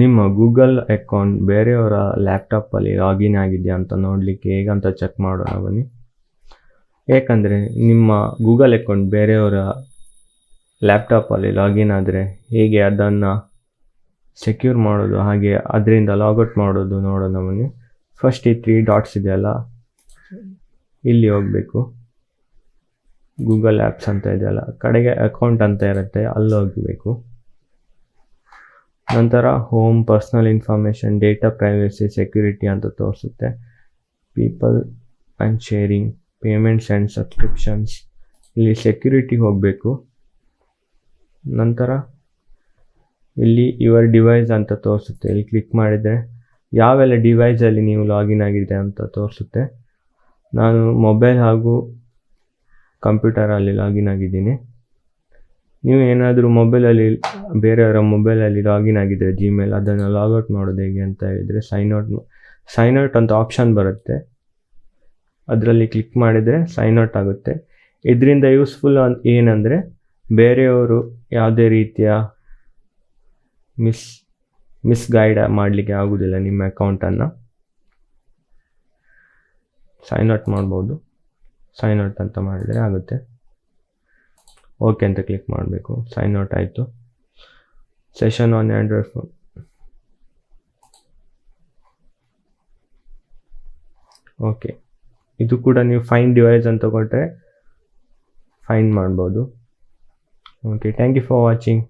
ನಿಮ್ಮ Google account ಬೇರೆಯವರ ಲ್ಯಾಪ್ಟಾಪಲ್ಲಿ ಲಾಗಿನ್ ಆಗಿದೆಯಾ ಅಂತ ನೋಡಲಿಕ್ಕೆ ಹೇಗಂತ ಚೆಕ್ ಮಾಡೋಣ ಬನ್ನಿ. ಏಕೆಂದರೆ ನಿಮ್ಮ ಗೂಗಲ್ ಅಕೌಂಟ್ ಬೇರೆಯವರ ಲ್ಯಾಪ್ಟಾಪಲ್ಲಿ ಲಾಗಿನ್ ಆದರೆ ಹೇಗೆ ಅದನ್ನು ಸೆಕ್ಯೂರ್ ಮಾಡೋದು, ಹಾಗೆ ಅದರಿಂದ ಲಾಗೌಟ್ ಮಾಡೋದು ನೋಡೋಣ ಬನ್ನಿ. ಫಸ್ಟ್ ಈ 3 ಡಾಟ್ಸ್ ಇದೆಯಲ್ಲ, ಇಲ್ಲಿ ಹೋಗಬೇಕು. ಗೂಗಲ್ ಆ್ಯಪ್ಸ್ ಅಂತ ಇದೆಯಲ್ಲ, ಕಡೆಗೆ ಅಕೌಂಟ್ ಅಂತ ಇರುತ್ತೆ, ಅಲ್ಲಿ ಹೋಗಬೇಕು. ನಂತರ home, personal information, data privacy, security ಅಂತ ತೋರಿಸುತ್ತೆ. People and sharing, payments and subscriptions, ಇಲ್ಲಿ ಸೆಕ್ಯೂರಿಟಿ ಹೋಗಬೇಕು. ನಂತರ ಇಲ್ಲಿ ಯುವರ್ ಡಿವೈಸ್ ಅಂತ ತೋರಿಸುತ್ತೆ, ಇಲ್ಲಿ ಕ್ಲಿಕ್ ಮಾಡಿದರೆ ಯಾವೆಲ್ಲ ಡಿವೈಸಲ್ಲಿ ನೀವು ಲಾಗಿನ್ ಆಗಿದೆ ಅಂತ ತೋರಿಸುತ್ತೆ. ನಾನು ಮೊಬೈಲ್ ಹಾಗೂ ಕಂಪ್ಯೂಟರಲ್ಲಿ ಲಾಗಿನ್ ಆಗಿದ್ದೀನಿ. ನೀವು ಏನಾದರೂ ಮೊಬೈಲಲ್ಲಿ ಬೇರೆಯವರ ಮೊಬೈಲಲ್ಲಿ ಲಾಗಿನ್ ಆಗಿದ್ದರೆ ಜಿಮೇಲ್, ಅದನ್ನು ಲಾಗೌಟ್ ಮಾಡೋದು ಹೇಗೆ ಅಂತ ಹೇಳಿದರೆ ಸೈನ್ ಔಟ್ ಅಂತ ಆಪ್ಷನ್ ಬರುತ್ತೆ, ಅದರಲ್ಲಿ ಕ್ಲಿಕ್ ಮಾಡಿದರೆ ಸೈನ್ ಔಟ್ ಆಗುತ್ತೆ. ಇದರಿಂದ ಯೂಸ್ಫುಲ್ ಏನಂದರೆ ಬೇರೆಯವರು ಯಾವುದೇ ರೀತಿಯ ಮಿಸ್ಗೈಡ್ ಮಾಡಲಿಕ್ಕೆ ಆಗೋದಿಲ್ಲ. ನಿಮ್ಮ ಅಕೌಂಟನ್ನು ಸೈನ್ ಔಟ್ ಮಾಡ್ಬೋದು. ಸೈನ್ ಔಟ್ ಅಂತ ಮಾಡಿದರೆ ಆಗುತ್ತೆ. ಓಕೆ ಅಂತ ಕ್ಲಿಕ್ ಮಾಡಬೇಕು. ಸೈನ್ ಔಟ್ ಆಯಿತು. Session on Android phone. Okay, ಇದು ಕೂಡ ನೀವು ಫೈಂಡ್ ಡಿವೈಸ್ ಅಂತ ಕೊಟ್ಟರೆ ಫೈಂಡ್ ಮಾಡ್ಬೋದು. Okay, thank you for watching.